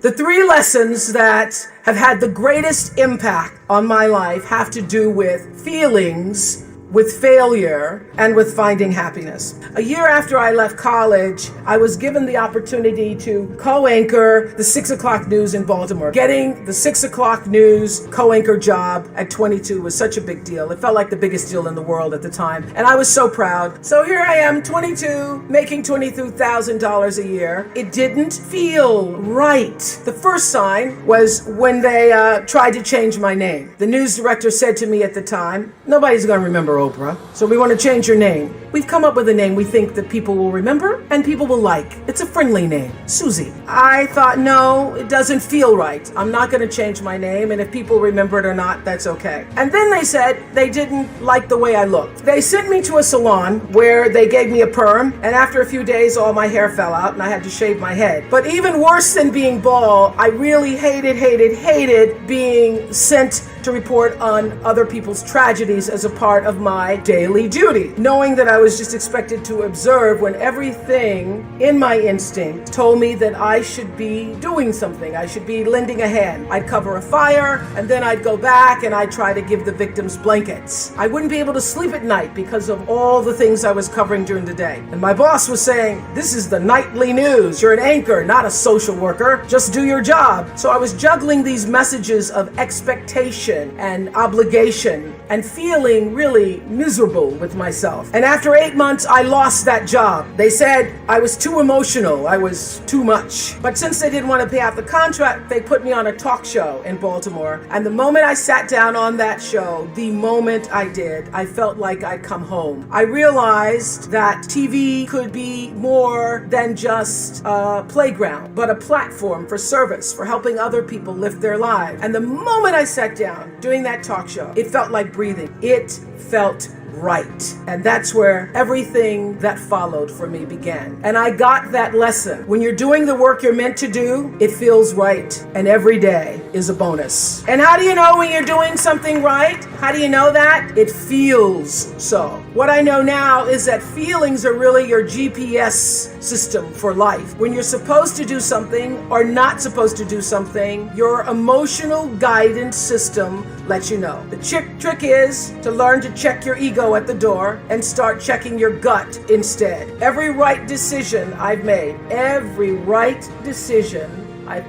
The three lessons that have had the greatest impact on my life have to do with feelings, with failure, and with finding happiness. A year after I left college, I was given the opportunity to co-anchor the 6 o'clock news in Baltimore. Getting the 6 o'clock news co-anchor job at 22 was such a big deal. It felt like the biggest deal in the world at the time, and I was so proud. So here I am, 22, making $22,000 a year. It didn't feel right. The first sign was when they tried to change my name. The news director said to me at the time, "Nobody's going to remember Oprah, so we want to change your name. We've come up with a name we think that people will remember and people will like. It's a friendly name, Susie." I thought, no, it doesn't feel right. I'm not going to change my name, and if people remember it or not, that's okay. And then they said they didn't like the way I looked. They sent me to a salon where they gave me a perm, and after a few days, all my hair fell out and I had to shave my head. But even worse than being bald, I really hated being sent to report on other people's tragedies as a part of my daily duty, knowing that I was just expected to observe when everything in my instinct told me that I should be doing something. I should be lending a hand. I'd cover a fire, and then I'd go back and I'd try to give the victims blankets. I wouldn't be able to sleep at night because of all the things I was covering during the day. And my boss was saying, "This is the nightly news. You're an anchor, not a social worker. Just do your job." So I was juggling these messages of expectation and obligation and feeling really miserable with myself. And after 8 months, I lost that job. They said I was too emotional. I was too much. But since they didn't want to pay out the contract, they put me on a talk show in Baltimore. And the moment I sat down on that show, the moment I did, I felt like I'd come home. I realized that TV could be more than just a playground, but a platform for service, for helping other people lift their lives. And the moment I sat down doing that talk show, it felt like breathing. It felt right. And that's where everything that followed for me began. And I got that lesson. When you're doing the work you're meant to do, it feels right. And every day is a bonus. And how do you know when you're doing something right? How do you know that? It feels so. What I know now is that feelings are really your GPS system for life. When you're supposed to do something or not supposed to do something, your emotional guidance system lets you know. The trick is to learn to check your ego at the door and start checking your gut instead. Every right decision I've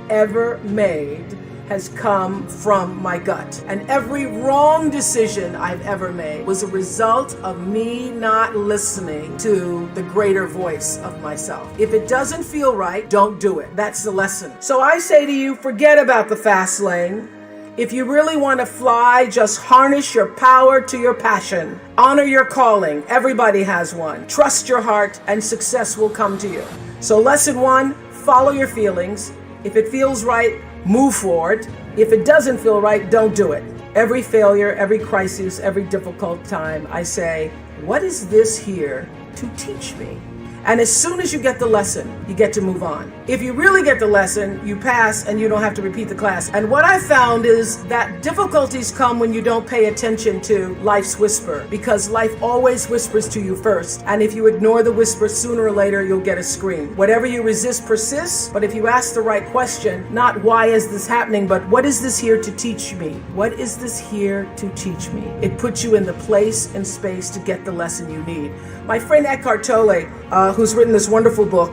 ever made has come from my gut. And every wrong decision I've ever made was a result of me not listening to the greater voice of myself. If it doesn't feel right, don't do it. That's the lesson. So I say to you, forget about the fast lane. If you really want to fly, just harness your power to your passion. Honor your calling. Everybody has one. Trust your heart and success will come to you. So lesson 1, follow your feelings. If it feels right, move forward. If it doesn't feel right, don't do it. Every failure, every crisis, every difficult time, I say, what is this here to teach me? And as soon as you get the lesson, you get to move on. If you really get the lesson, you pass and you don't have to repeat the class. And what I found is that difficulties come when you don't pay attention to life's whisper, because life always whispers to you first. And if you ignore the whisper, sooner or later, you'll get a scream. Whatever you resist persists, but if you ask the right question, not why is this happening, but what is this here to teach me? What is this here to teach me? It puts you in the place and space to get the lesson you need. My friend Eckhart Tolle, who's written this wonderful book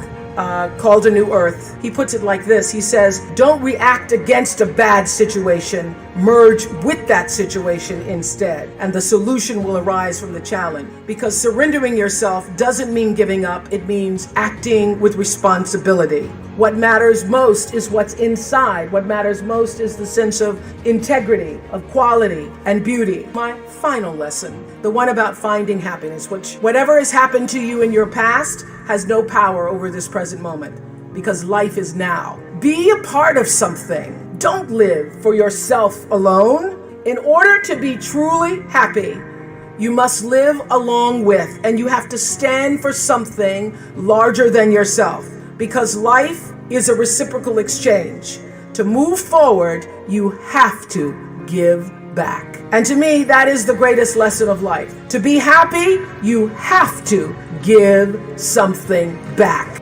called A New Earth, he puts it like this. He says, don't react against a bad situation, merge with that situation instead, and the solution will arise from the challenge. Because surrendering yourself doesn't mean giving up, it means acting with responsibility. What matters most is what's inside. What matters most is the sense of integrity, of quality, and beauty. My final lesson, the one about finding happiness, which whatever has happened to you in your past has no power over this present moment, because life is now. Be a part of something. Don't live for yourself alone. In order to be truly happy, you must live along with, and you have to stand for something larger than yourself, because life is a reciprocal exchange. To move forward, you have to give back. And to me, that is the greatest lesson of life. To be happy, you have to give something back.